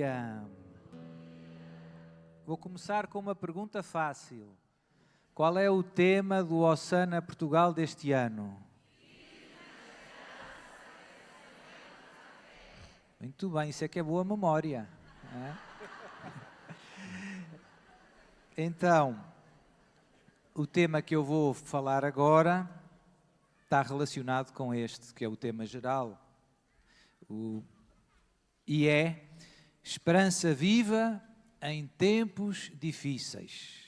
dia! Vou começar com uma pergunta fácil. Qual é o tema do Osana Portugal deste ano? Muito bem, isso é que é boa memória. Não é? Então, o tema que eu vou falar agora está relacionado com este, que é o tema geral. E é esperança viva em tempos difíceis.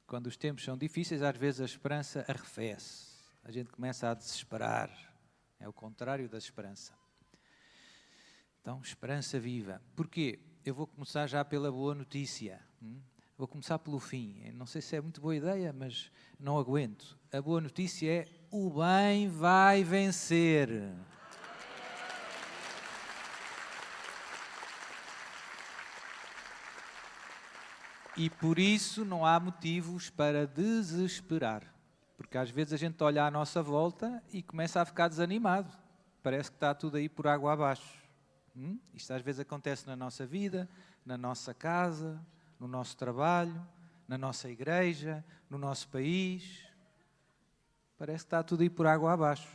Quando os tempos são difíceis, às vezes a esperança arrefece. A gente começa a desesperar. É o contrário da esperança. Então, esperança viva. Porquê? Eu vou começar já pela boa notícia. Vou começar pelo fim. Não sei se é muito boa ideia, mas não aguento. A boa notícia é: o bem vai vencer. E por isso não há motivos para desesperar. Porque às vezes a gente olha à nossa volta e começa a ficar desanimado. Parece que está tudo aí por água abaixo. Isto às vezes acontece na nossa vida, na nossa casa, no nosso trabalho, na nossa igreja, no nosso país. Parece que está tudo aí por água abaixo.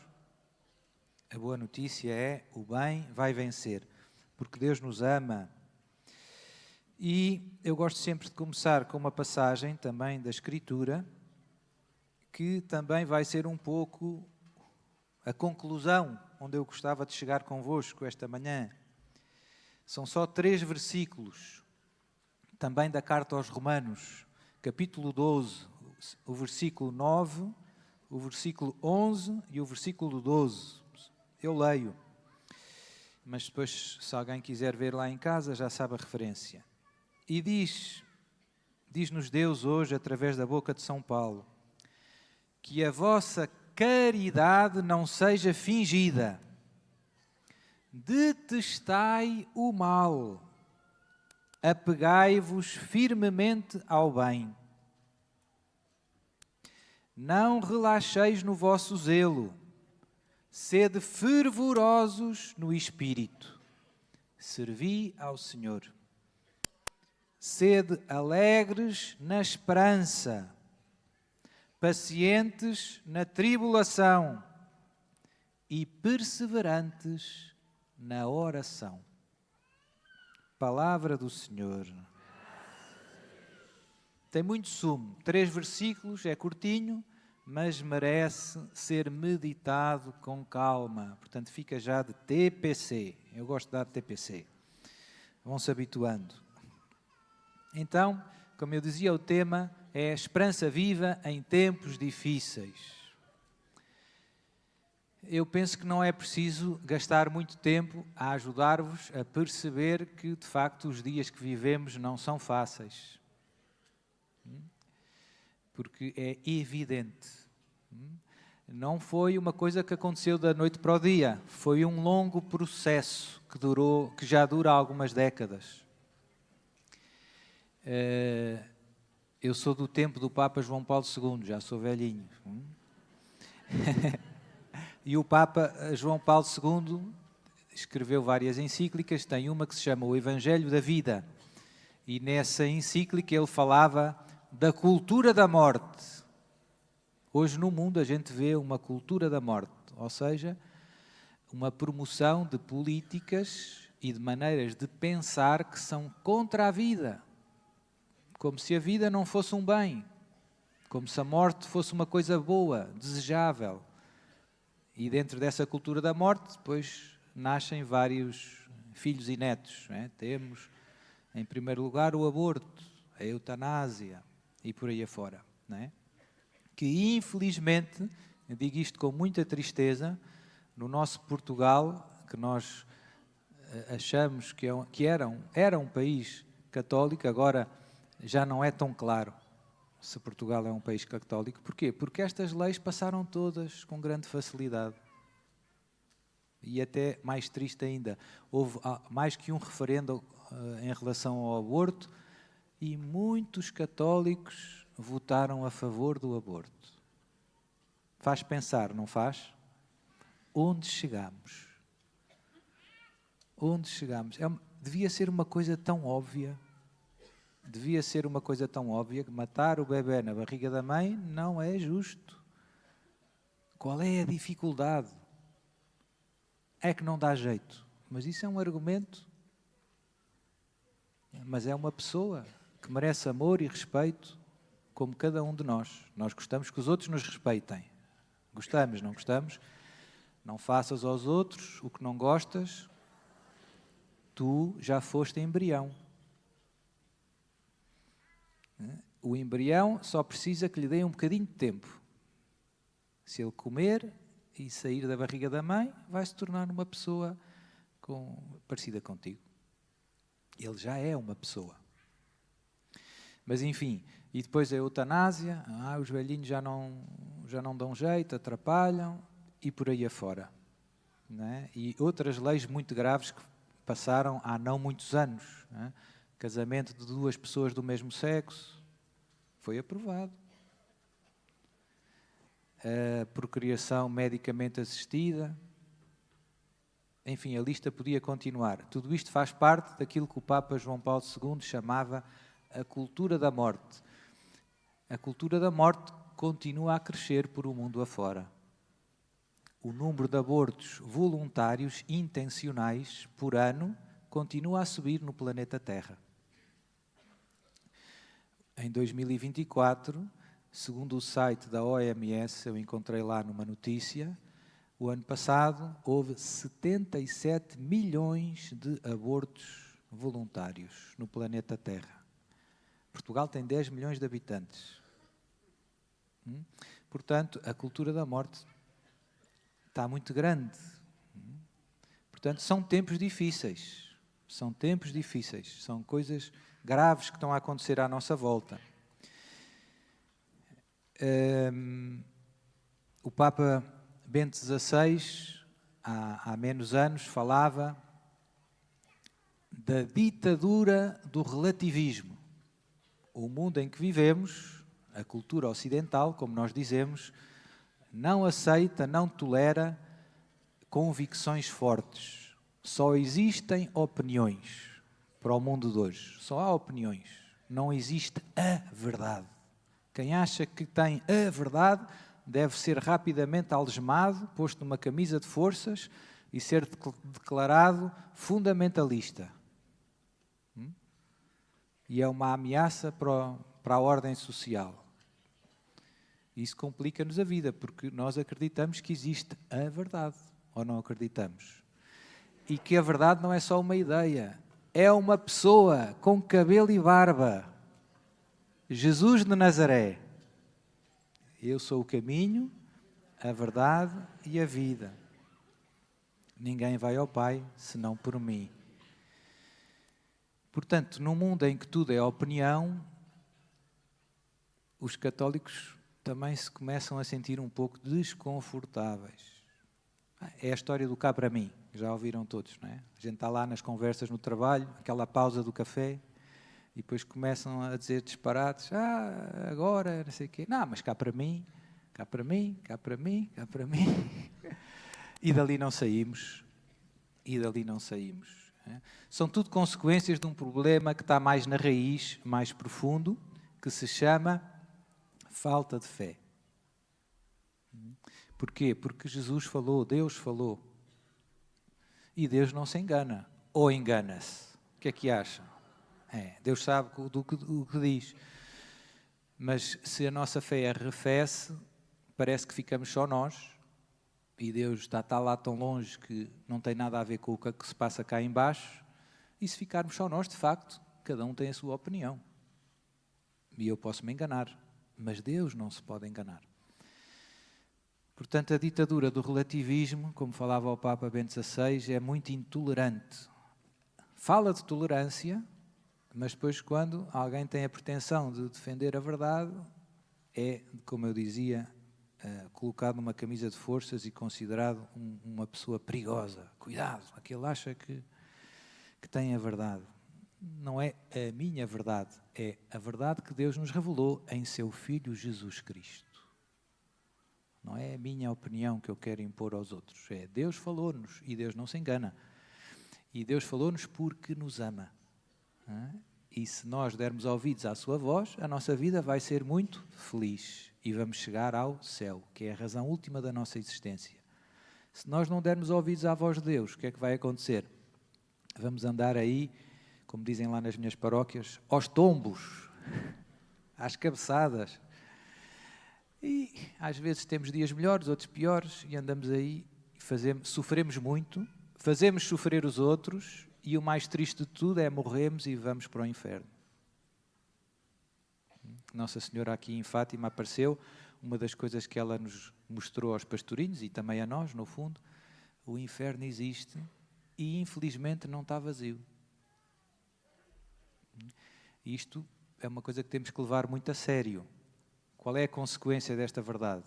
A boa notícia é: o bem vai vencer. Porque Deus nos ama. E eu gosto sempre de começar com uma passagem também da Escritura, que também vai ser um pouco a conclusão onde eu gostava de chegar convosco esta manhã. São só 3 versículos, também da carta aos Romanos, capítulo 12, o versículo 9, o versículo 11 e o versículo 12. Eu leio, mas depois, se alguém quiser ver lá em casa, já sabe a referência. E diz-nos Deus hoje, através da boca de São Paulo, que a vossa caridade não seja fingida. Detestai o mal, apegai-vos firmemente ao bem. Não relaxeis no vosso zelo, sede fervorosos no espírito, servi ao Senhor. Sede alegres na esperança, pacientes na tribulação e perseverantes na oração. Palavra do Senhor. Tem muito sumo, 3 versículos, é curtinho, mas merece ser meditado com calma. Portanto, fica já de TPC. Eu gosto de dar TPC. Vão-se habituando. Então, como eu dizia, o tema é esperança viva em tempos difíceis. Eu penso que não é preciso gastar muito tempo a ajudar-vos a perceber que, de facto, os dias que vivemos não são fáceis. Porque é evidente. Não foi uma coisa que aconteceu da noite para o dia. Foi um longo processo que já dura algumas décadas. Eu sou do tempo do Papa João Paulo II, já sou velhinho. E o Papa João Paulo II escreveu várias encíclicas, tem uma que se chama O Evangelho da Vida. E nessa encíclica ele falava da cultura da morte. Hoje no mundo a gente vê uma cultura da morte, ou seja, uma promoção de políticas e de maneiras de pensar que são contra a vida. Como se a vida não fosse um bem, como se a morte fosse uma coisa boa, desejável. E dentro dessa cultura da morte, depois nascem vários filhos e netos. Não é? Temos, em primeiro lugar, o aborto, a eutanásia e por aí afora. Não é? Que, infelizmente, eu digo isto com muita tristeza, no nosso Portugal, que nós achamos que era um país católico, agora já não é tão claro se Portugal é um país católico. Porquê? Porque estas leis passaram todas com grande facilidade. E até mais triste ainda, houve mais que um referendo em relação ao aborto e muitos católicos votaram a favor do aborto. Faz pensar, não faz? Onde chegamos? Onde chegamos? devia ser uma coisa tão óbvia. Devia ser uma coisa tão óbvia que matar o bebê na barriga da mãe não é justo. Qual é a dificuldade? É que não dá jeito. Mas isso é um argumento. Mas é uma pessoa que merece amor e respeito, como cada um de nós. Nós gostamos que os outros nos respeitem. Gostamos, não gostamos? Não faças aos outros o que não gostas. Tu já foste embrião. O embrião só precisa que lhe deem um bocadinho de tempo. Se ele comer e sair da barriga da mãe, vai se tornar uma pessoa parecida contigo. Ele já é uma pessoa. Mas enfim, e depois a eutanásia, os velhinhos já não dão jeito, atrapalham, e por aí afora. Não é? E outras leis muito graves que passaram há não muitos anos. Não é? Casamento de 2 pessoas do mesmo sexo foi aprovado. A procriação medicamente assistida. Enfim, a lista podia continuar. Tudo isto faz parte daquilo que o Papa João Paulo II chamava a cultura da morte. A cultura da morte continua a crescer por o mundo afora. O número de abortos voluntários intencionais por ano continua a subir no planeta Terra. Em 2024, segundo o site da OMS, eu encontrei lá numa notícia, o ano passado houve 77 milhões de abortos voluntários no planeta Terra. Portugal tem 10 milhões de habitantes. Portanto, a cultura da morte está muito grande. Portanto, são tempos difíceis. São tempos difíceis. São coisas graves que estão a acontecer à nossa volta. O Papa Bento XVI, há menos anos, falava da ditadura do relativismo. O mundo em que vivemos, a cultura ocidental, como nós dizemos, não aceita, não tolera convicções fortes. Só existem opiniões para o mundo de hoje. Só há opiniões. Não existe a verdade. Quem acha que tem a verdade deve ser rapidamente algemado, posto numa camisa de forças e ser declarado fundamentalista. E é uma ameaça para a ordem social. Isso complica-nos a vida, porque nós acreditamos que existe a verdade, ou não acreditamos? E que a verdade não é só uma ideia, é uma pessoa com cabelo e barba. Jesus de Nazaré. Eu sou o caminho, a verdade e a vida. Ninguém vai ao Pai senão por mim. Portanto, num mundo em que tudo é opinião, os católicos também se começam a sentir um pouco desconfortáveis. É a história do cá para mim, já ouviram todos, não é? A gente está lá nas conversas no trabalho, aquela pausa do café, e depois começam a dizer disparates, agora, não sei o quê. Não, mas cá para mim, cá para mim, cá para mim, cá para mim. E dali não saímos, e dali não saímos. São tudo consequências de um problema que está mais na raiz, mais profundo, que se chama falta de fé. Porquê? Porque Jesus falou, Deus falou. E Deus não se engana. Ou engana-se. O que é que acham? Deus sabe o que diz. Mas se a nossa fé arrefece, parece que ficamos só nós. E Deus está lá tão longe que não tem nada a ver com o que se passa cá em baixo. E se ficarmos só nós, de facto, cada um tem a sua opinião. E eu posso me enganar. Mas Deus não se pode enganar. Portanto, a ditadura do relativismo, como falava o Papa Bento XVI, é muito intolerante. Fala de tolerância, mas depois quando alguém tem a pretensão de defender a verdade, é, como eu dizia, colocado numa camisa de forças e considerado uma pessoa perigosa. Cuidado, aquele acha que tem a verdade. Não é a minha verdade, é a verdade que Deus nos revelou em seu Filho Jesus Cristo. Não é a minha opinião que eu quero impor aos outros. Deus falou-nos e Deus não se engana. E Deus falou-nos porque nos ama. E se nós dermos ouvidos à sua voz, a nossa vida vai ser muito feliz e vamos chegar ao céu, que é a razão última da nossa existência. Se nós não dermos ouvidos à voz de Deus, o que é que vai acontecer? Vamos andar aí, como dizem lá nas minhas paróquias, aos tombos, às cabeçadas. E às vezes temos dias melhores, outros piores, e andamos aí, sofremos muito, fazemos sofrer os outros, e o mais triste de tudo é morrermos e vamos para o inferno. Nossa Senhora aqui em Fátima apareceu, uma das coisas que ela nos mostrou aos pastorinhos, e também a nós, no fundo, o inferno existe e infelizmente não está vazio. Isto é uma coisa que temos que levar muito a sério. Qual é a consequência desta verdade?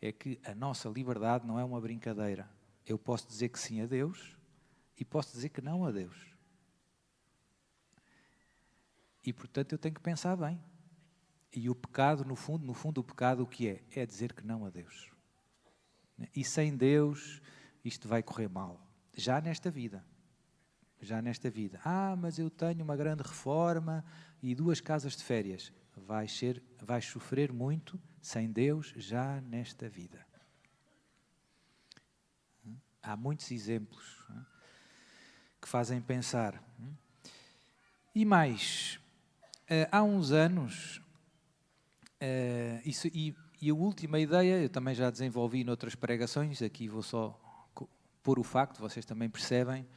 É que a nossa liberdade não é uma brincadeira. Eu posso dizer que sim a Deus e posso dizer que não a Deus. E, portanto, eu tenho que pensar bem. E o pecado, no fundo, o pecado o que é? É dizer que não a Deus. E sem Deus, isto vai correr mal. Já nesta vida. Já nesta vida. Mas eu tenho uma grande reforma e 2 casas de férias. Vais sofrer muito sem Deus já nesta vida. Há muitos exemplos que fazem pensar. E mais, há uns anos, e a última ideia, eu também já desenvolvi noutras pregações, aqui vou só pôr o facto, vocês também percebem,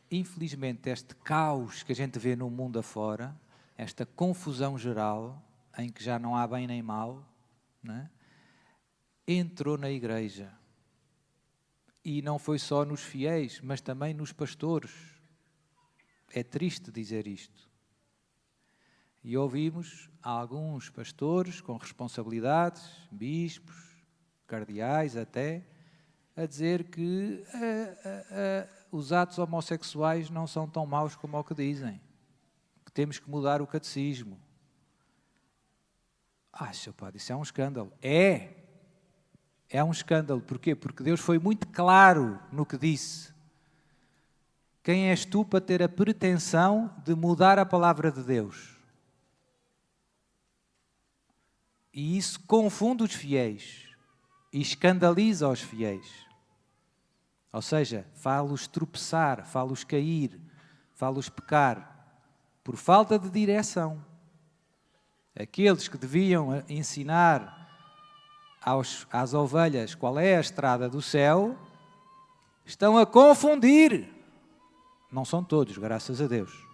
infelizmente este caos que a gente vê no mundo afora, esta confusão geral, em que já não há bem nem mal, né? Entrou na igreja. E não foi só nos fiéis, mas também nos pastores. É triste dizer isto. E ouvimos alguns pastores com responsabilidades, bispos, cardeais até, a dizer que os atos homossexuais não são tão maus como o que dizem. Que temos que mudar o catecismo. Seu padre, isso é um escândalo. É um escândalo. Porquê? Porque Deus foi muito claro no que disse. Quem és tu para ter a pretensão de mudar a palavra de Deus? E isso confunde os fiéis e escandaliza os fiéis. Ou seja, fá-los tropeçar, fá-los cair, fá-los pecar, por falta de direção. Aqueles que deviam ensinar às ovelhas qual é a estrada do céu, estão a confundir. Não são todos, graças a Deus.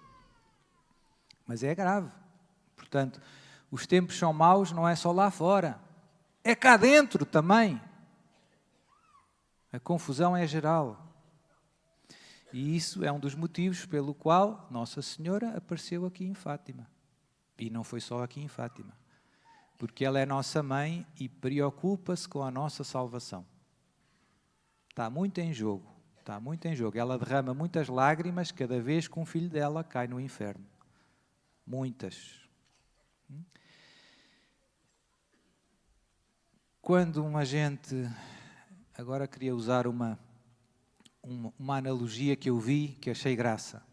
Mas é grave. Portanto, os tempos são maus, não é só lá fora. É cá dentro também. A confusão é geral. E isso é um dos motivos pelo qual Nossa Senhora apareceu aqui em Fátima. E não foi só aqui em Fátima. Porque ela é nossa mãe e preocupa-se com a nossa salvação. Está muito em jogo. Está muito em jogo. Ela derrama muitas lágrimas cada vez que um filho dela cai no inferno. Muitas. Quando uma gente... Agora queria usar uma analogia que eu vi, que achei graça.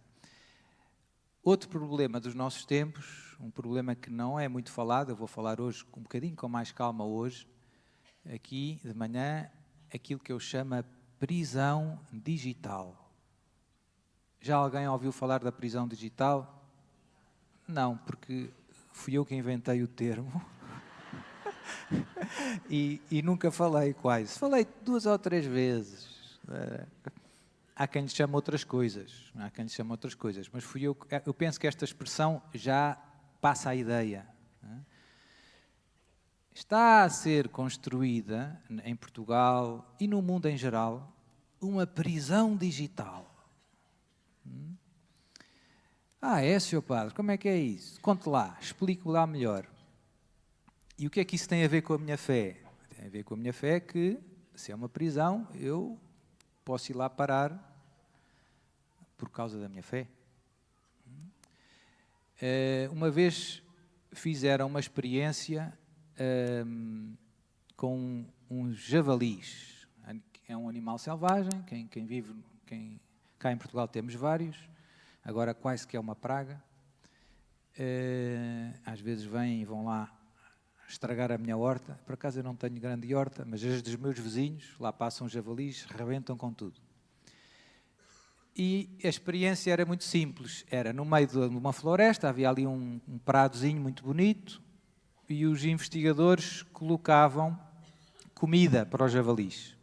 Outro problema dos nossos tempos, um problema que não é muito falado, eu vou falar hoje um bocadinho com mais calma hoje, aqui de manhã, aquilo que eu chamo a prisão digital. Já alguém ouviu falar da prisão digital? Não, porque fui eu que inventei o termo. e nunca falei quase. Falei 2 ou 3 vezes. Há quem lhe chame outras coisas. Mas fui eu penso que esta expressão já passa a ideia. Está a ser construída em Portugal e no mundo em geral uma prisão digital. Sr. Padre, como é que é isso? Conte lá, explique lá melhor. E o que é que isso tem a ver com a minha fé? Tem a ver com a minha fé que, se é uma prisão, eu posso ir lá parar por causa da minha fé. Uma vez fizeram uma experiência com uns javalis. É um animal selvagem, quem Cá em Portugal temos vários, agora quase que é uma praga. Às vezes vêm e vão lá estragar a minha horta. Por acaso eu não tenho grande horta, mas as dos meus vizinhos, lá passam javalis, rebentam com tudo. E a experiência era muito simples. Era no meio de uma floresta, havia ali um pradozinho muito bonito e os investigadores colocavam comida para os javalis.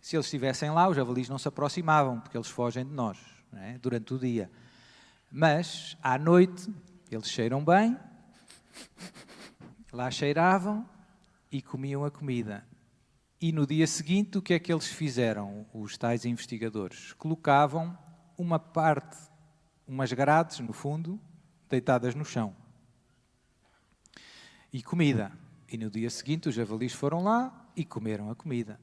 Se eles estivessem lá, os javalis não se aproximavam, porque eles fogem de nós, não é? Durante o dia. Mas, à noite, eles cheiram bem, lá cheiravam e comiam a comida. E no dia seguinte, o que é que eles fizeram, os tais investigadores? Colocavam uma parte, umas grades, no fundo, deitadas no chão. E comida. E no dia seguinte, os javalis foram lá e comeram a comida.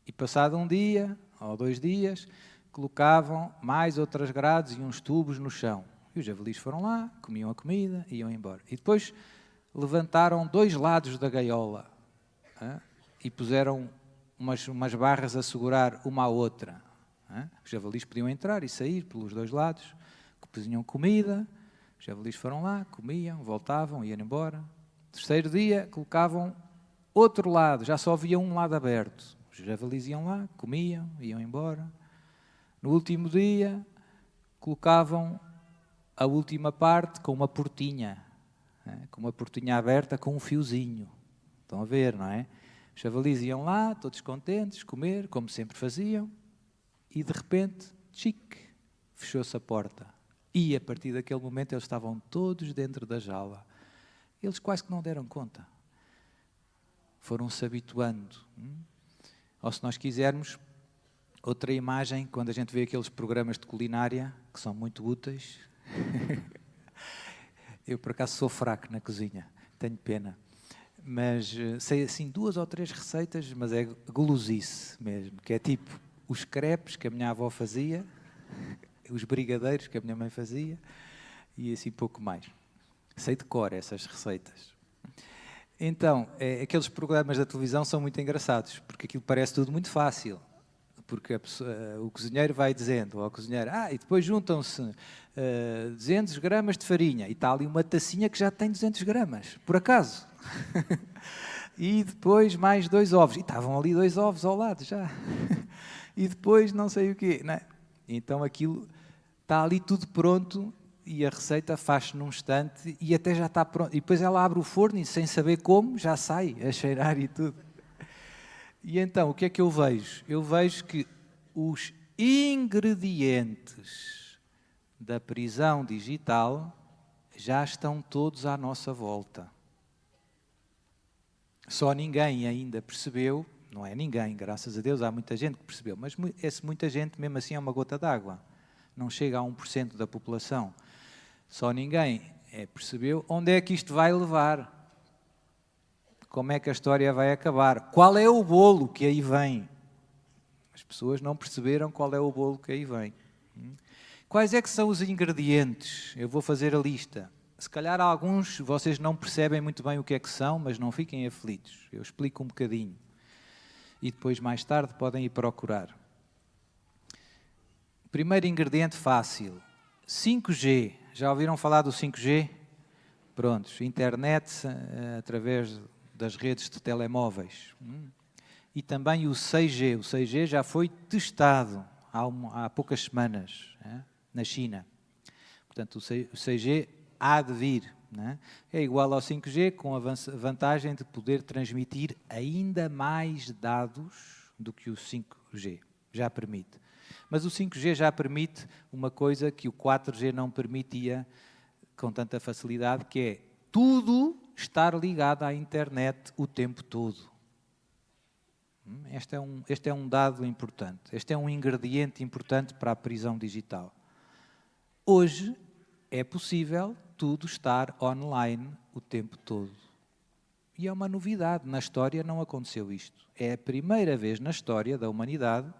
E passado um dia, ou 2 dias, colocavam mais outras grades e uns tubos no chão. E os javalis foram lá, comiam a comida e iam embora. E depois levantaram 2 lados da gaiola, e puseram umas barras a segurar uma à outra. Os javalis podiam entrar e sair pelos 2 lados, cozinham comida, os javalis foram lá, comiam, voltavam, iam embora. Terceiro dia, colocavam outro lado, já só havia um lado aberto. Os javalis iam lá, comiam, iam embora. No último dia, colocavam a última parte com uma portinha, com uma portinha aberta com um fiozinho. Estão a ver, não é? Os javalis iam lá, todos contentes, comer, como sempre faziam, e de repente, chic, fechou-se a porta. E a partir daquele momento eles estavam todos dentro da jaula. Eles quase que não deram conta. Foram-se habituando. Ou se nós quisermos, outra imagem, quando a gente vê aqueles programas de culinária, que são muito úteis. Eu, por acaso, sou fraco na cozinha, tenho pena. Mas sei assim 2 ou 3 receitas, mas é gulosice mesmo, que é tipo os crepes que a minha avó fazia, os brigadeiros que a minha mãe fazia e assim pouco mais. Sei de cor essas receitas. Então, aqueles programas da televisão são muito engraçados, porque aquilo parece tudo muito fácil. Porque o cozinheiro vai dizendo ao cozinheiro, e depois juntam-se 200 gramas de farinha, e está ali uma tacinha que já tem 200 gramas, por acaso. E depois mais 2 ovos, e estavam ali 2 ovos ao lado já. E depois não sei o quê. Não é? Então aquilo está ali tudo pronto, e a receita faz-se num instante, e até já está pronto. E depois ela abre o forno, e sem saber como, já sai a cheirar e tudo. E então, o que é que eu vejo? Eu vejo que os ingredientes da prisão digital já estão todos à nossa volta. Só ninguém ainda percebeu, não é ninguém, graças a Deus, há muita gente que percebeu, mas muita gente mesmo assim é uma gota d'água. Não chega a 1% da população. Só ninguém percebeu onde é que isto vai levar. Como é que a história vai acabar? Qual é o bolo que aí vem? As pessoas não perceberam qual é o bolo que aí vem. Quais é que são os ingredientes? Eu vou fazer a lista. Se calhar alguns vocês não percebem muito bem o que é que são, mas não fiquem aflitos. Eu explico um bocadinho. E depois, mais tarde, podem ir procurar. Primeiro ingrediente fácil. 5G. Já ouviram falar do 5G? Prontos. Internet através das redes de telemóveis. E também o 6G. O 6G já foi testado há poucas semanas, na China. Portanto, o 6G há de vir. É igual ao 5G, com a vantagem de poder transmitir ainda mais dados do que o 5G. Já permite. Mas o 5G já permite uma coisa que o 4G não permitia com tanta facilidade, que é tudo estar ligado à internet o tempo todo. Este é um dado importante. Este é um ingrediente importante para a prisão digital. Hoje é possível tudo estar online o tempo todo. E é uma novidade. Na história não aconteceu isto. É a primeira vez na história da humanidade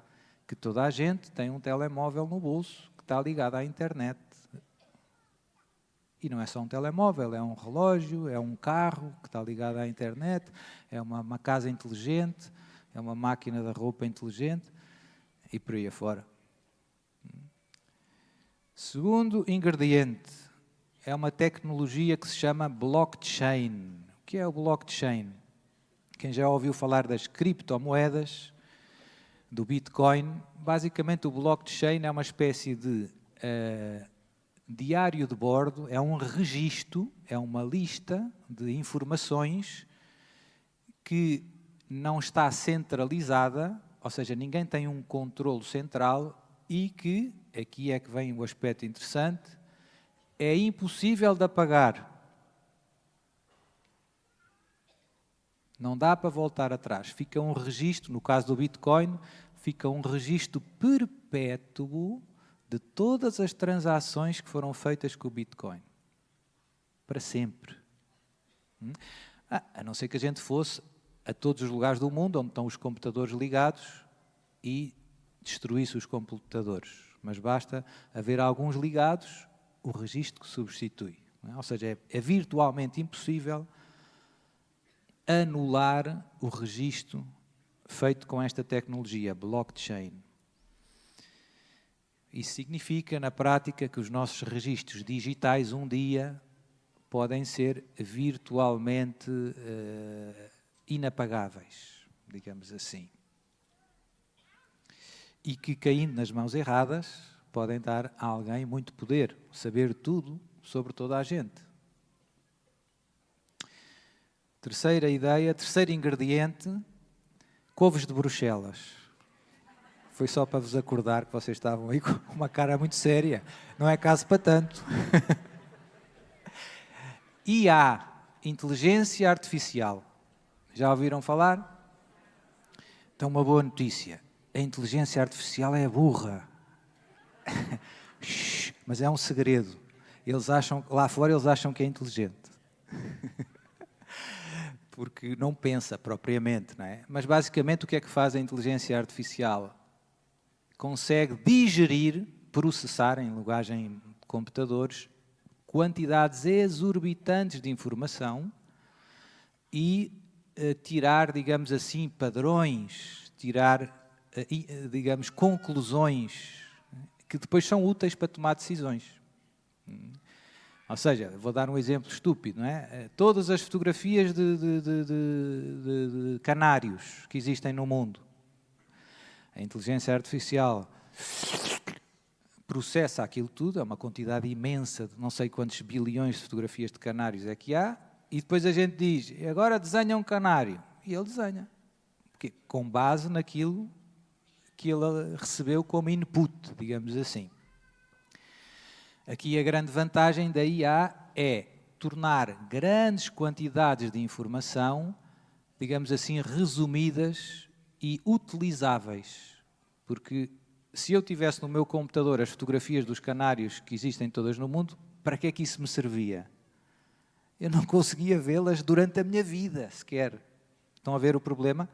que toda a gente tem um telemóvel no bolso que está ligado à internet. E não é só um telemóvel, é um relógio, é um carro que está ligado à internet, é uma casa inteligente, é uma máquina da roupa inteligente e por aí afora. Segundo ingrediente é uma tecnologia que se chama blockchain. O que é o blockchain? Quem já ouviu falar das criptomoedas, do Bitcoin, basicamente o blockchain é uma espécie de diário de bordo, é um registro, é uma lista de informações que não está centralizada, ou seja, ninguém tem um controle central e que, aqui é que vem o aspecto interessante, é impossível de apagar. Não dá para voltar atrás. Fica um registro, no caso do Bitcoin, fica um registro perpétuo de todas as transações que foram feitas com o Bitcoin. Para sempre. A não ser que a gente fosse a todos os lugares do mundo onde estão os computadores ligados e destruísse os computadores. Mas basta haver alguns ligados, o registro que substitui. Ou seja, é virtualmente impossível anular o registro feito com esta tecnologia, blockchain. Isso significa, na prática, que os nossos registros digitais, um dia, podem ser virtualmente inapagáveis, digamos assim. E que, caindo nas mãos erradas, podem dar a alguém muito poder, saber tudo sobre toda a gente. Terceira ideia, terceiro ingrediente, couves de Bruxelas. Foi só para vos acordar que vocês estavam aí com uma cara muito séria. Não é caso para tanto. IA, inteligência artificial. Já ouviram falar? Então, uma boa notícia. A inteligência artificial é burra. Mas é um segredo. Lá fora eles acham que é inteligente. Porque não pensa propriamente, não é? Mas basicamente o que é que faz a inteligência artificial? Consegue digerir, processar em linguagem de computadores, quantidades exorbitantes de informação e tirar, digamos assim, padrões, tirar, digamos, conclusões que depois são úteis para tomar decisões. Ou seja, vou dar um exemplo estúpido, não é? Todas as fotografias de canários que existem no mundo, a inteligência artificial processa aquilo tudo, é uma quantidade imensa, de não sei quantos bilhões de fotografias de canários é que há, e depois a gente diz, agora desenha um canário. E ele desenha. Porque, com base naquilo que ele recebeu como input, digamos assim. Aqui a grande vantagem da IA é tornar grandes quantidades de informação, digamos assim, resumidas e utilizáveis. Porque se eu tivesse no meu computador as fotografias dos canários que existem todas no mundo, para que é que isso me servia? Eu não conseguia vê-las durante a minha vida, sequer. Estão a ver o problema?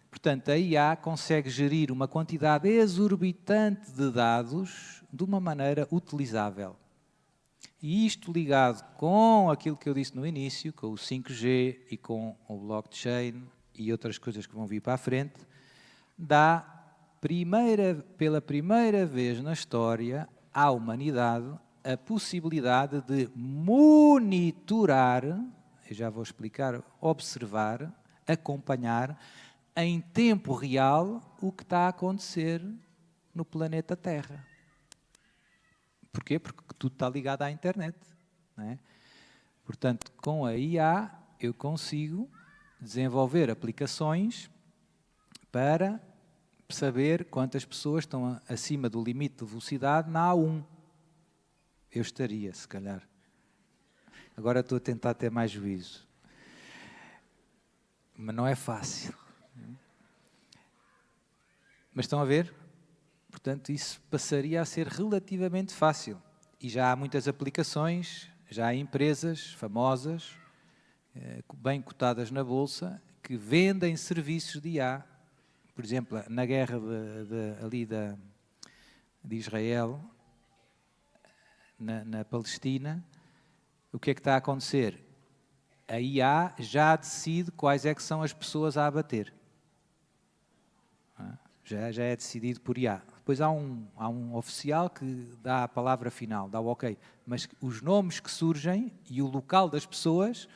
Portanto, a IA consegue gerir uma quantidade exorbitante de dados de uma maneira utilizável. E isto ligado com aquilo que eu disse no início, com o 5G e com o blockchain e outras coisas que vão vir para a frente, dá pela primeira vez na história à humanidade a possibilidade de monitorar, eu já vou explicar, observar, acompanhar em tempo real o que está a acontecer no planeta Terra. Porquê? Porque tudo está ligado à internet. Não é? Portanto, com a IA eu consigo desenvolver aplicações para saber quantas pessoas estão acima do limite de velocidade na A1. Eu estaria, se calhar. Agora estou a tentar ter mais juízo. Mas não é fácil. Mas estão a ver? Portanto, isso passaria a ser relativamente fácil. E já há muitas aplicações, já há empresas famosas, bem cotadas na Bolsa, que vendem serviços de IA. Por exemplo, na guerra de Israel, na Palestina, o que é que está a acontecer? A IA já decide quais é que são as pessoas a abater. Já é decidido por IA. depois há um oficial que dá a palavra final, dá o ok. Mas os nomes que surgem e o local das pessoas,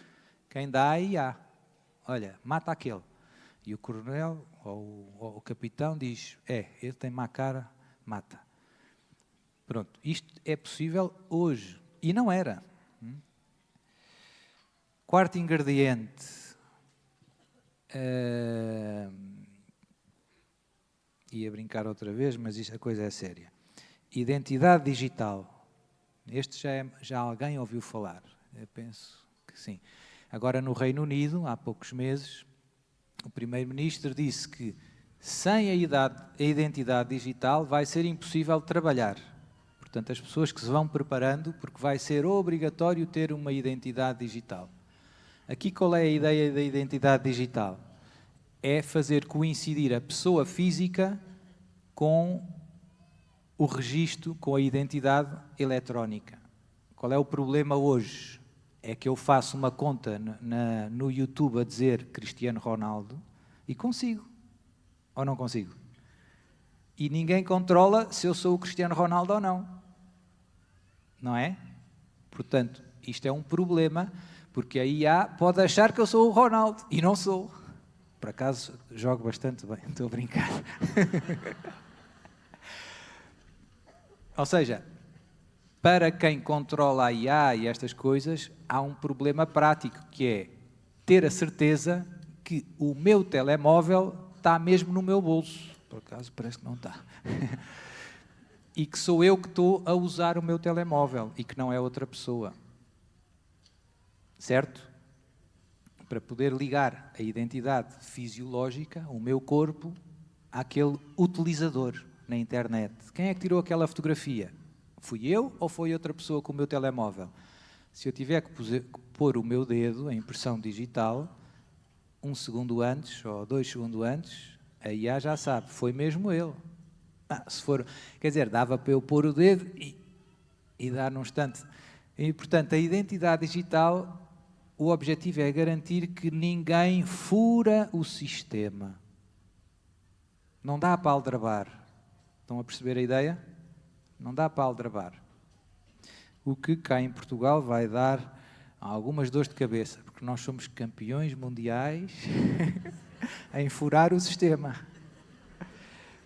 quem dá é a IA. Olha, mata aquele. E o coronel ou o capitão diz, ele tem má cara, mata. Pronto, isto é possível hoje. E não era. Quarto ingrediente. Ia brincar outra vez, mas a coisa é séria. Identidade digital. Este já alguém ouviu falar. Eu penso que sim. Agora, no Reino Unido, há poucos meses, o primeiro-ministro disse que sem a identidade digital vai ser impossível trabalhar. Portanto, as pessoas que se vão preparando, porque vai ser obrigatório ter uma identidade digital. Aqui qual é a ideia da identidade digital? É fazer coincidir a pessoa física com o registro, com a identidade eletrónica. Qual é o problema hoje? É que eu faço uma conta no YouTube a dizer Cristiano Ronaldo e consigo. Ou não consigo? E ninguém controla se eu sou o Cristiano Ronaldo ou não. Não é? Portanto, isto é um problema, porque a IA pode achar que eu sou o Ronaldo e não sou. Por acaso, jogo bastante bem, estou a brincar. Ou seja, para quem controla a IA e estas coisas, há um problema prático, que é ter a certeza que o meu telemóvel está mesmo no meu bolso. Por acaso, parece que não está. E que sou eu que estou a usar o meu telemóvel e que não é outra pessoa. Certo? Para poder ligar a identidade fisiológica, o meu corpo, àquele utilizador na internet. Quem é que tirou aquela fotografia? Fui eu ou foi outra pessoa com o meu telemóvel? Se eu tiver que pôr o meu dedo em impressão digital, 1 segundo antes ou 2 segundos antes, a IA já sabe, foi mesmo ele. Se for, quer dizer, dava para eu pôr o dedo e dar num instante. E, portanto, a identidade digital, o objetivo é garantir que ninguém fura o sistema. Não dá para aldrabar. Estão a perceber a ideia? Não dá para aldrabar. O que cá em Portugal vai dar algumas dores de cabeça, porque nós somos campeões mundiais em furar o sistema.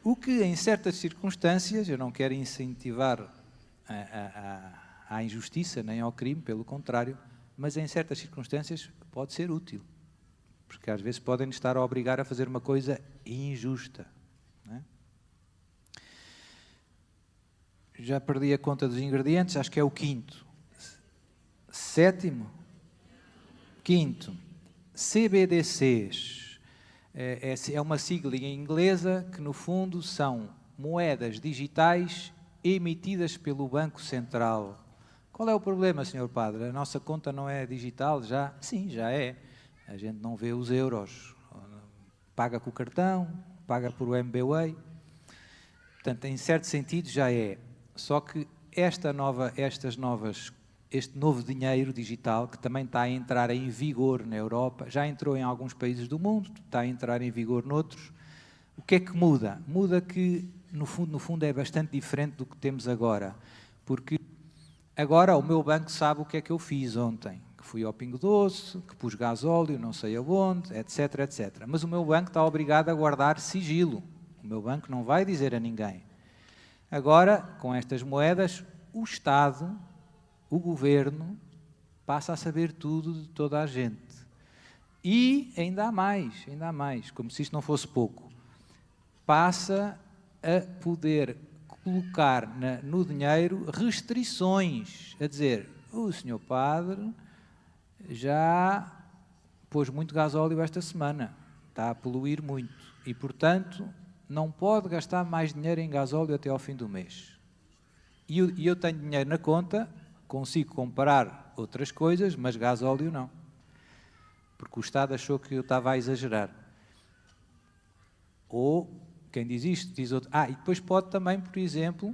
O que, em certas circunstâncias, eu não quero incentivar a injustiça nem ao crime, pelo contrário, mas em certas circunstâncias pode ser útil. Porque às vezes podem estar a obrigar a fazer uma coisa injusta. Não é? Já perdi a conta dos ingredientes, acho que é o quinto. Sétimo? Quinto. CBDCs. É uma sigla inglesa que, no fundo, são moedas digitais emitidas pelo Banco Central. Qual é o problema, Sr. Padre? A nossa conta não é digital já? Sim, já é. A gente não vê os euros. Paga com o cartão, paga por MBWay. Portanto, em certo sentido, já é. Só que este novo dinheiro digital, que também está a entrar em vigor na Europa, já entrou em alguns países do mundo, está a entrar em vigor noutros. O que é que muda? Muda que, no fundo, é bastante diferente do que temos agora. Porque agora o meu banco sabe o que é que eu fiz ontem. Que fui ao Pingo Doce, que pus gasóleo, não sei aonde, etc, etc. Mas o meu banco está obrigado a guardar sigilo. O meu banco não vai dizer a ninguém. Agora, com estas moedas, o Estado, o Governo, passa a saber tudo de toda a gente. E ainda há mais, como se isto não fosse pouco. Passa a poder colocar no dinheiro restrições, a dizer, o Sr. Padre já pôs muito gasóleo esta semana, está a poluir muito e, portanto, não pode gastar mais dinheiro em gasóleo até ao fim do mês. E eu tenho dinheiro na conta, consigo comprar outras coisas, mas gasóleo não. Porque o Estado achou que eu estava a exagerar. Ou, quem diz isto, diz outro. E depois pode também, por exemplo,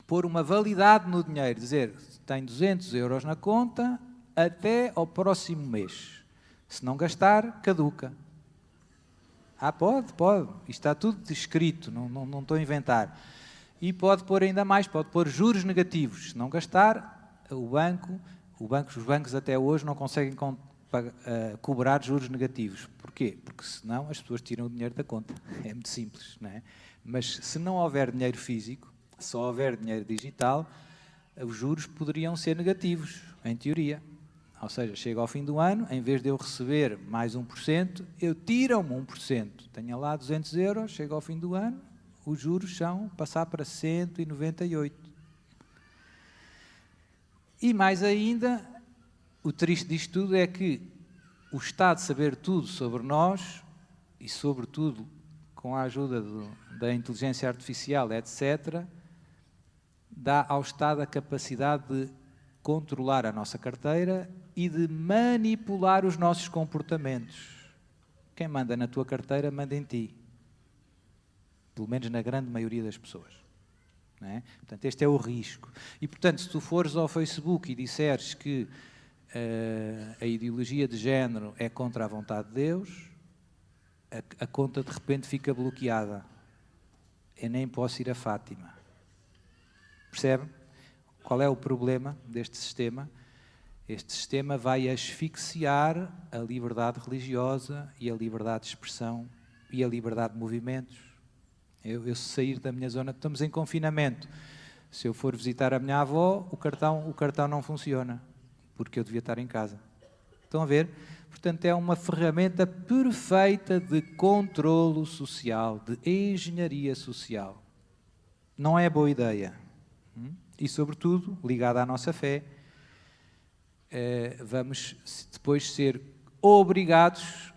pôr uma validade no dinheiro, dizer, tem 200 euros na conta até ao próximo mês. Se não gastar, caduca. Pode. Isto está tudo escrito, não estou a inventar. E pode pôr ainda mais, pode pôr juros negativos. Se não gastar, os bancos até hoje não conseguem cobrar juros negativos. Porquê? Porque senão as pessoas tiram o dinheiro da conta. É muito simples, não é? Mas se não houver dinheiro físico, só houver dinheiro digital, os juros poderiam ser negativos, em teoria. Ou seja, chega ao fim do ano, em vez de eu receber mais 1%, eu tiro-me 1%. Tenho lá 200 euros, chega ao fim do ano, os juros são passar para 198. E mais ainda, o triste disto tudo é que o Estado saber tudo sobre nós, e sobretudo com a ajuda da inteligência artificial, etc., dá ao Estado a capacidade de controlar a nossa carteira e de manipular os nossos comportamentos. Quem manda na tua carteira, manda em ti. Pelo menos na grande maioria das pessoas. Não é? Portanto, este é o risco. E, portanto, se tu fores ao Facebook e disseres que a ideologia de género é contra a vontade de Deus, a conta de repente fica bloqueada. Eu nem posso ir a Fátima. Percebe? Qual é o problema deste sistema? Este sistema vai asfixiar a liberdade religiosa e a liberdade de expressão e a liberdade de movimentos. Eu sair da minha zona, estamos em confinamento. Se eu for visitar a minha avó, o cartão não funciona, porque eu devia estar em casa. Estão a ver? Portanto, é uma ferramenta perfeita de controlo social, de engenharia social. Não é boa ideia. E, sobretudo, ligada à nossa fé, vamos depois ser obrigados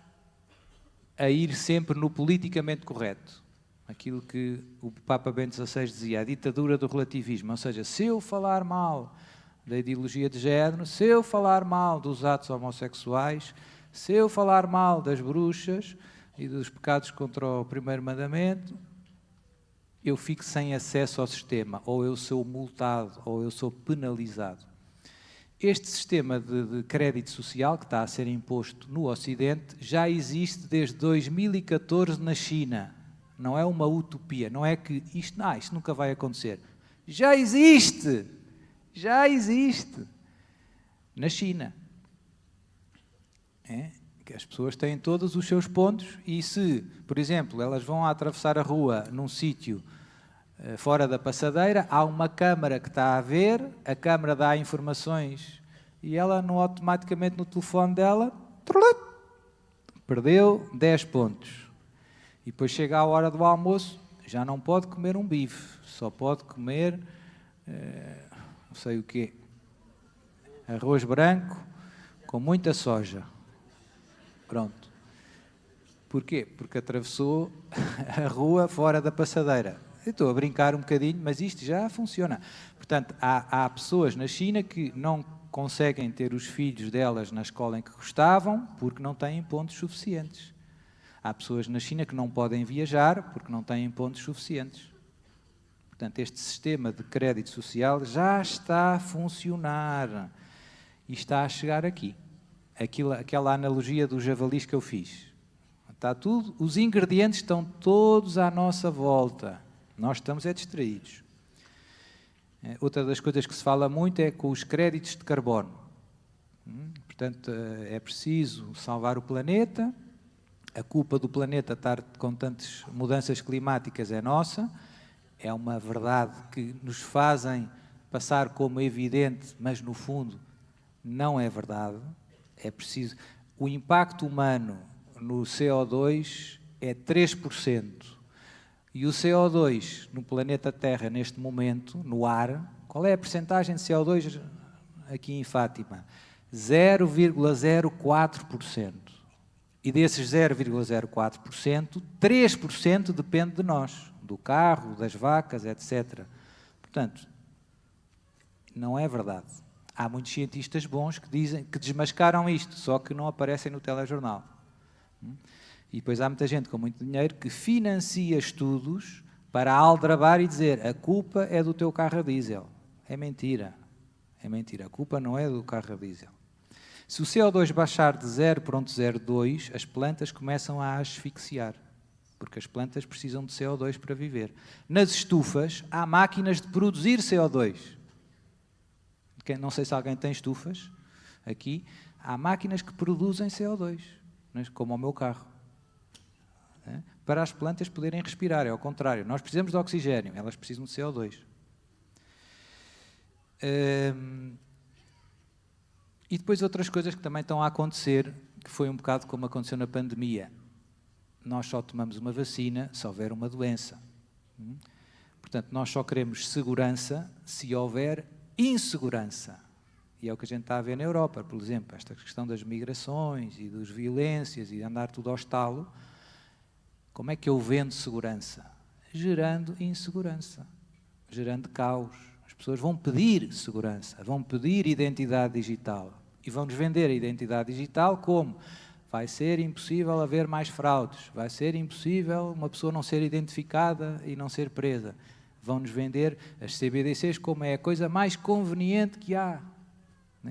a ir sempre no politicamente correto. Aquilo que o Papa Bento XVI dizia, a ditadura do relativismo. Ou seja, se eu falar mal da ideologia de género, se eu falar mal dos atos homossexuais, se eu falar mal das bruxas e dos pecados contra o primeiro mandamento, eu fico sem acesso ao sistema, ou eu sou multado, ou eu sou penalizado. Este sistema de crédito social que está a ser imposto no Ocidente já existe desde 2014 na China. Não é uma utopia, não é que isto nunca vai acontecer. Já existe! Já existe! Na China. Que as pessoas têm todos os seus pontos e se, por exemplo, elas vão atravessar a rua num sítio fora da passadeira, há uma câmara que está a ver, a câmara dá informações e ela automaticamente no telefone dela perdeu 10 pontos. E depois chega a hora do almoço, já não pode comer um bife, só pode comer, não sei o quê, arroz branco com muita soja. Pronto. Porquê? Porque atravessou a rua fora da passadeira. Eu estou a brincar um bocadinho, mas isto já funciona. Portanto, há pessoas na China que não conseguem ter os filhos delas na escola em que gostavam porque não têm pontos suficientes. Há pessoas na China que não podem viajar porque não têm pontos suficientes. Portanto, este sistema de crédito social já está a funcionar e está a chegar aqui. Aquela analogia dos javalis que eu fiz. Está tudo, os ingredientes estão todos à nossa volta. Nós estamos distraídos. Outra das coisas que se fala muito é com os créditos de carbono. Portanto, é preciso salvar o planeta. A culpa do planeta estar com tantas mudanças climáticas é nossa. É uma verdade que nos fazem passar como evidente, mas no fundo não é verdade. É preciso. O impacto humano no CO2 é 3%. E o CO2 no planeta Terra, neste momento, no ar, qual é a percentagem de CO2 aqui em Fátima? 0,04%. E desses 0,04%, 3% depende de nós, do carro, das vacas, etc. Portanto, não é verdade. Há muitos cientistas bons que dizem que desmascaram isto, só que não aparecem no telejornal. E depois há muita gente com muito dinheiro que financia estudos para aldrabar e dizer a culpa é do teu carro a diesel. É mentira. É mentira. A culpa não é do carro a diesel. Se o CO2 baixar de 0,02, as plantas começam a asfixiar. porque as plantas precisam de CO2 para viver. Nas estufas há máquinas de produzir CO2. Não sei se alguém tem estufas aqui. Há máquinas que produzem CO2, como o meu carro, para as plantas poderem respirar. É ao contrário, nós precisamos de oxigênio, elas precisam de CO2. E depois outras coisas que também estão a acontecer, que foi um bocado como aconteceu na pandemia. Nós só tomamos uma vacina se houver uma doença. Portanto, nós só queremos segurança se houver insegurança. E é o que a gente está a ver na Europa, por exemplo, esta questão das migrações e das violências e andar tudo ao estalo. Como é que eu vendo segurança? Gerando insegurança, gerando caos. As pessoas vão pedir segurança, vão pedir identidade digital e vão-nos vender a identidade digital como vai ser impossível haver mais fraudes, vai ser impossível uma pessoa não ser identificada e não ser presa. Vão-nos vender as CBDCs como é a coisa mais conveniente que há.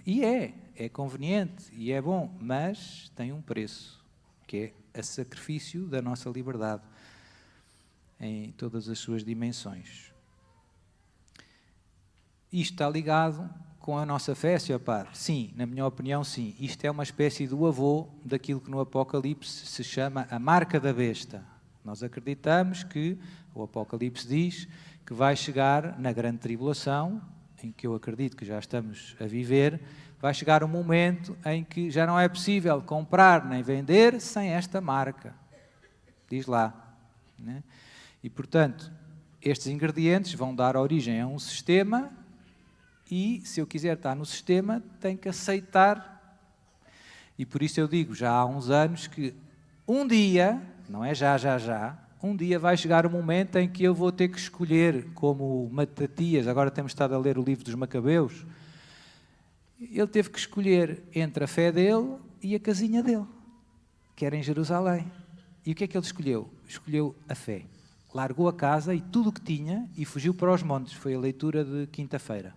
E é conveniente e é bom, mas tem um preço, que é o sacrifício da nossa liberdade em todas as suas dimensões. Isto está ligado com a nossa fé, Sr. Padre? Sim, na minha opinião, sim. Isto é uma espécie do avô daquilo que no Apocalipse se chama a marca da besta. Nós acreditamos que o Apocalipse diz que vai chegar na grande tribulação, em que eu acredito que já estamos a viver, vai chegar um momento em que já não é possível comprar nem vender sem esta marca. Diz lá. Né? E, portanto, estes ingredientes vão dar origem a um sistema e, se eu quiser estar no sistema, tenho que aceitar. E por isso eu digo, já há uns anos, que um dia, não é já, um dia vai chegar um momento em que eu vou ter que escolher, como Matatias, agora temos estado a ler o livro dos Macabeus, ele teve que escolher entre a fé dele e a casinha dele, que era em Jerusalém. E o que é que ele escolheu? Escolheu a fé. Largou a casa e tudo o que tinha e fugiu para os montes. Foi a leitura de quinta-feira.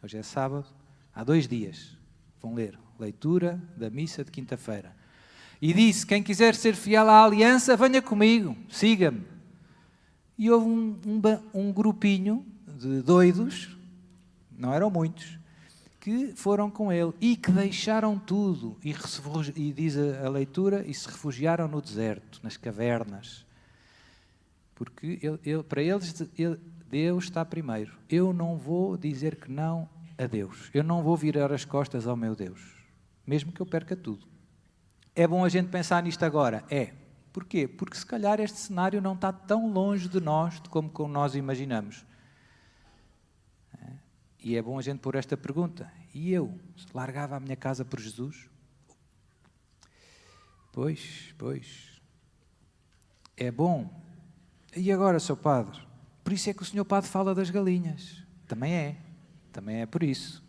Hoje é sábado, há 2 dias. Vão ler. Leitura da missa de quinta-feira. E disse, quem quiser ser fiel à aliança, venha comigo, siga-me. E houve um grupinho de doidos, não eram muitos, que foram com ele e que deixaram tudo. E diz a leitura, e se refugiaram no deserto, nas cavernas. Porque para eles, Deus está primeiro. Eu não vou dizer que não a Deus. Eu não vou virar as costas ao meu Deus, mesmo que eu perca tudo. É bom a gente pensar nisto agora? É. Porquê? Porque se calhar este cenário não está tão longe de nós como nós imaginamos. E é bom a gente pôr esta pergunta. E eu? Largava a minha casa por Jesus? Pois. É bom. E agora, Sr. Padre? Por isso é que o Sr. Padre fala das galinhas. Também é por isso.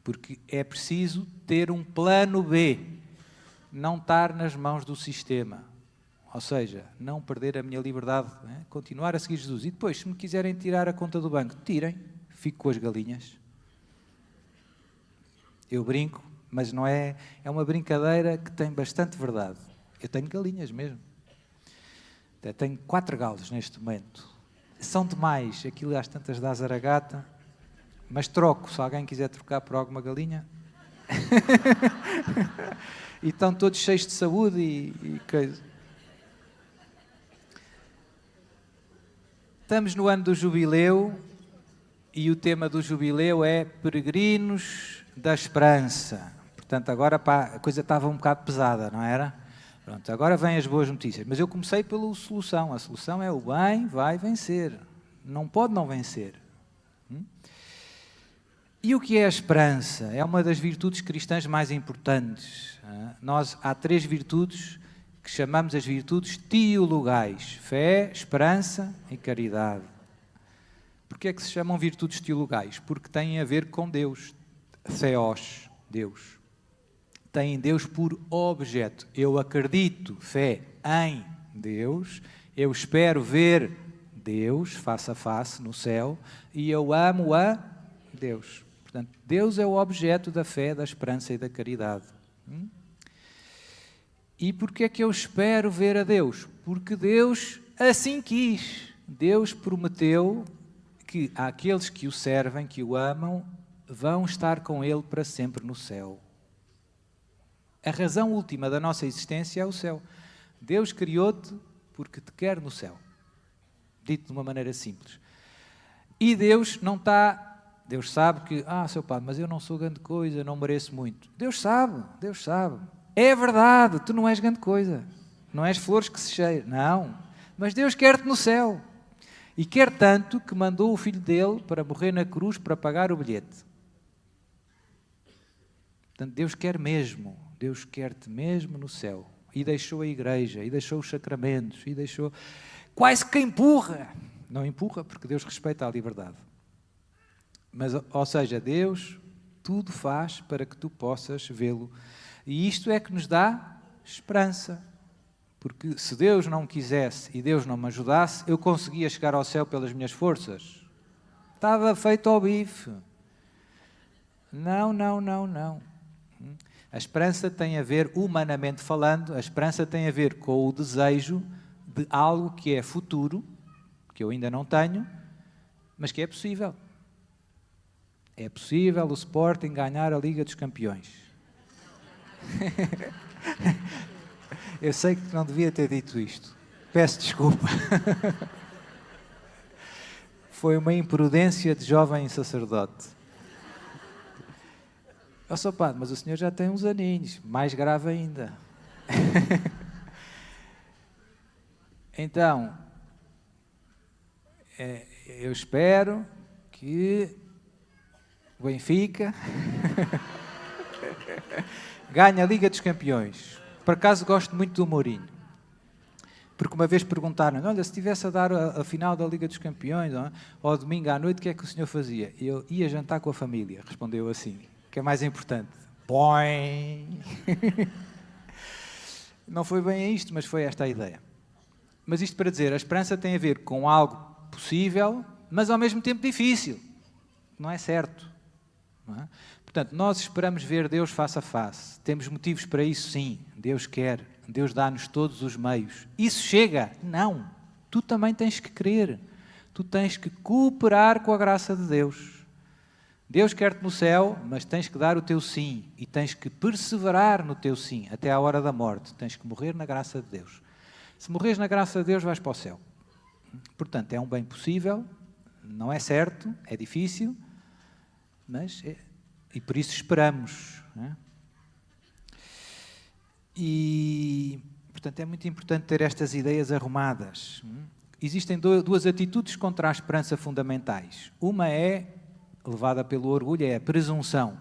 Porque é preciso ter um plano B. Não estar nas mãos do sistema. Ou seja, não perder a minha liberdade, né? Continuar a seguir Jesus. E depois, se me quiserem tirar a conta do banco, tirem. Fico com as galinhas. Eu brinco, mas não é... É uma brincadeira que tem bastante verdade. Eu tenho galinhas mesmo. Até tenho 4 galos neste momento. São demais. Aquilo às tantas dá zaragata. Mas troco. Se alguém quiser trocar por alguma galinha... E estão todos cheios de saúde e coisa. Estamos no ano do jubileu e o tema do jubileu é Peregrinos da Esperança. Portanto, agora a coisa estava um bocado pesada, não era? Pronto, agora vêm as boas notícias. Mas eu comecei pela solução. A solução é o bem vai vencer. Não pode não vencer. E o que é a esperança? É uma das virtudes cristãs mais importantes. Há 3 virtudes que chamamos as virtudes teologais. Fé, esperança e caridade. Porquê é que se chamam virtudes teologais? Porque têm a ver com Deus. Theos, Deus. Têm Deus por objeto. Eu acredito, fé, em Deus. Eu espero ver Deus face a face no céu. E eu amo a Deus. Portanto, Deus é o objeto da fé, da esperança e da caridade. E porquê é que eu espero ver a Deus? Porque Deus assim quis. Deus prometeu que aqueles que o servem, que o amam, vão estar com Ele para sempre no céu. A razão última da nossa existência é o céu. Deus criou-te porque te quer no céu. Dito de uma maneira simples. E Deus não está... Deus sabe que, seu Padre, mas eu não sou grande coisa, não mereço muito. Deus sabe. É verdade, tu não és grande coisa. Não és flores que se cheiram. Não. Mas Deus quer-te no céu. E quer tanto que mandou o Filho dele para morrer na cruz para pagar o bilhete. Portanto, Deus quer mesmo. Deus quer-te mesmo no céu. E deixou a igreja, e deixou os sacramentos, e deixou... Quase que empurra. Não empurra, porque Deus respeita a liberdade. Mas, ou seja, Deus tudo faz para que tu possas vê-lo. E isto é que nos dá esperança. Porque se Deus não me quisesse e Deus não me ajudasse, eu conseguia chegar ao céu pelas minhas forças. Estava feito ao bife. Não. A esperança tem a ver, humanamente falando, a esperança tem a ver com o desejo de algo que é futuro, que eu ainda não tenho, mas que é possível. É possível o Sporting ganhar a Liga dos Campeões. Eu sei que não devia ter dito isto. Peço desculpa. Foi uma imprudência de jovem sacerdote. Eu sou padre, mas o senhor já tem uns aninhos. Mais grave ainda. Então, eu espero que o Benfica ganhe a Liga dos Campeões. Por acaso gosto muito do Mourinho. Porque uma vez perguntaram, olha, se estivesse a dar a final da Liga dos Campeões, ou domingo à noite, o que é que o senhor fazia? Eu ia jantar com a família, respondeu assim, que é mais importante. Boing! Não foi bem isto, mas foi esta a ideia. Mas isto para dizer, a esperança tem a ver com algo possível, mas ao mesmo tempo difícil. Não é certo. Não é? Portanto, nós esperamos ver Deus face a face. Temos motivos para isso, sim. Deus quer. Deus dá-nos todos os meios. Isso chega? Não. Tu também tens que crer. Tu tens que cooperar com a graça de Deus. Deus quer-te no céu, mas tens que dar o teu sim. E tens que perseverar no teu sim, até à hora da morte. Tens que morrer na graça de Deus. Se morres na graça de Deus, vais para o céu. Portanto, é um bem possível. Não é certo, é difícil, mas e por isso esperamos. Não é? E, portanto, é muito importante ter estas ideias arrumadas. Existem duas atitudes contra a esperança fundamentais. Uma é, levada pelo orgulho, é a presunção.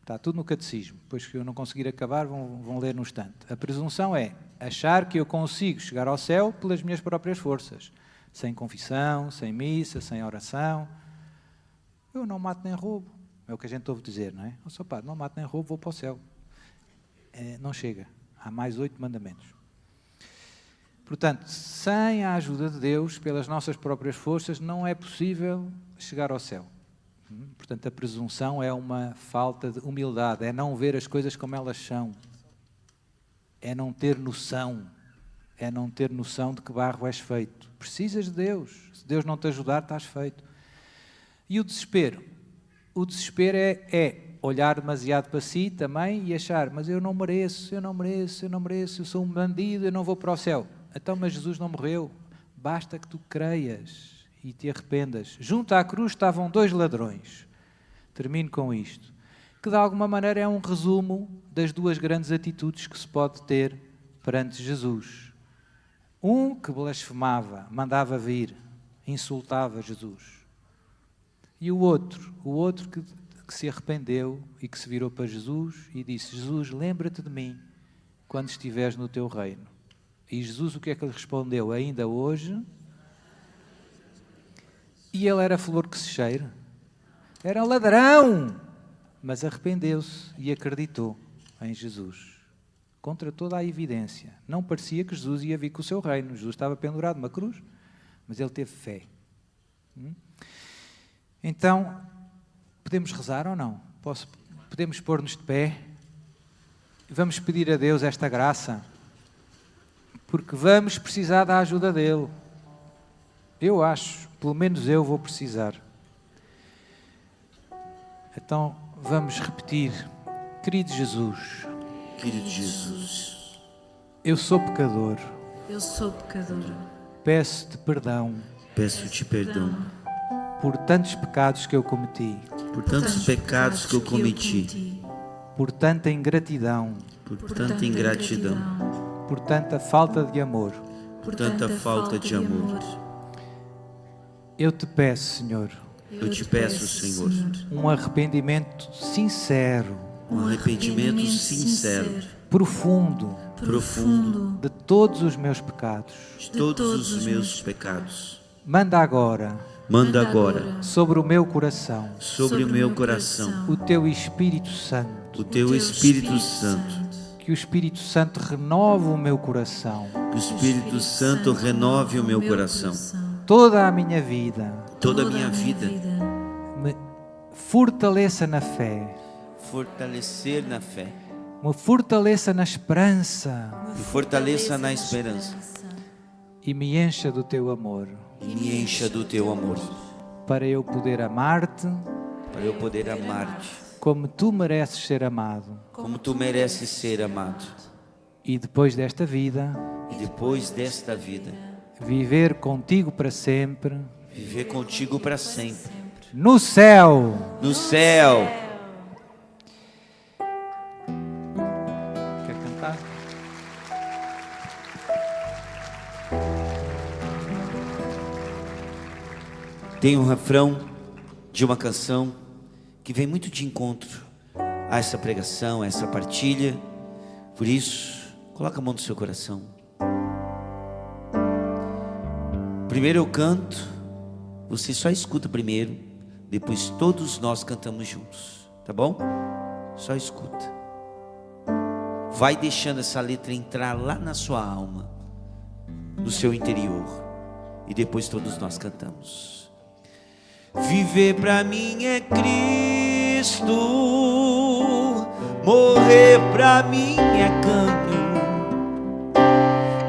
Está tudo no catecismo. Depois que eu não conseguir acabar, vão ler no instante. A presunção é achar que eu consigo chegar ao céu pelas minhas próprias forças. Sem confissão, sem missa, sem oração. Eu não mato nem roubo. É o que a gente ouve dizer, não é? Eu sou padre, não mato nem roubo, vou para o céu. Não chega. Há mais 8 mandamentos. Portanto, sem a ajuda de Deus, pelas nossas próprias forças, não é possível chegar ao céu. Portanto, a presunção é uma falta de humildade, é não ver as coisas como elas são. É não ter noção. É não ter noção de que barro és feito. Precisas de Deus. Se Deus não te ajudar, estás feito. E o desespero? O desespero é olhar demasiado para si também e achar, mas eu não mereço, eu sou um bandido, eu não vou para o céu. Então, mas Jesus não morreu. Basta que tu creias e te arrependas. Junto à cruz estavam 2 ladrões. Termino com isto. Que de alguma maneira é um resumo das 2 grandes atitudes que se pode ter perante Jesus. Um que blasfemava, mandava vir, insultava Jesus. E o outro que se arrependeu e que se virou para Jesus e disse, Jesus, lembra-te de mim quando estiveres no teu reino. E Jesus o que é que lhe respondeu? Ainda hoje... E ele era flor que se cheira. Era ladrão! Mas arrependeu-se e acreditou em Jesus. Contra toda a evidência. Não parecia que Jesus ia vir com o seu reino. Jesus estava pendurado numa cruz, mas ele teve fé. Então, podemos rezar ou não? Podemos pôr-nos de pé? Vamos pedir a Deus esta graça, porque vamos precisar da ajuda dele. Eu acho, pelo menos eu vou precisar. Então vamos repetir: querido Jesus, eu sou pecador. Peço-te perdão. Peço-te perdão por tantos pecados que eu cometi. por tantos pecados que eu cometi, Por tanta ingratidão. por tanta ingratidão, Por tanta falta de amor. por tanta falta de amor. Eu te peço, Senhor, Eu te peço, Senhor, um arrependimento sincero, um arrependimento sincero, profundo, profundo, de todos os meus pecados. de todos os meus pecados. Manda agora Manda agora sobre o meu coração sobre o meu coração o teu Espírito Santo. o teu Espírito Santo. Que o Espírito Santo renove o meu coração. Que o Espírito Santo renove o meu coração. Toda a minha vida Toda a minha vida, me fortaleça na fé. fortalecer na fé. Me fortaleça na esperança. Me fortaleça na esperança. E me encha do teu amor. E me encha do teu amor. Para eu poder amar-te Para eu poder amar-te como tu mereces ser amado. como tu mereces ser amado. E depois desta vida, E depois desta vida, viver contigo para sempre. viver contigo para sempre. No céu. No céu. Quer cantar? Tem um refrão de uma canção que vem muito de encontro a essa pregação, a essa partilha. Por isso, coloca a mão no seu coração. Primeiro eu canto, você só escuta primeiro, depois todos nós cantamos juntos, tá bom? Só escuta. Vai deixando essa letra entrar lá na sua alma, no seu interior, e depois todos nós cantamos. Viver pra mim é Cristo, morrer pra mim é ganho.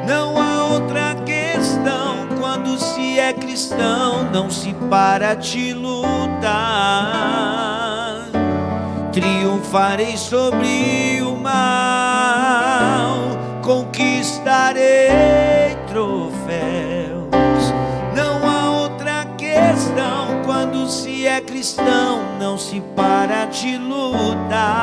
Não há outra questão quando se é cristão, não se para de lutar. Triunfarei sobre o mal, conquistarei troféus. Não há outra questão quando se é cristão, não se para de lutar.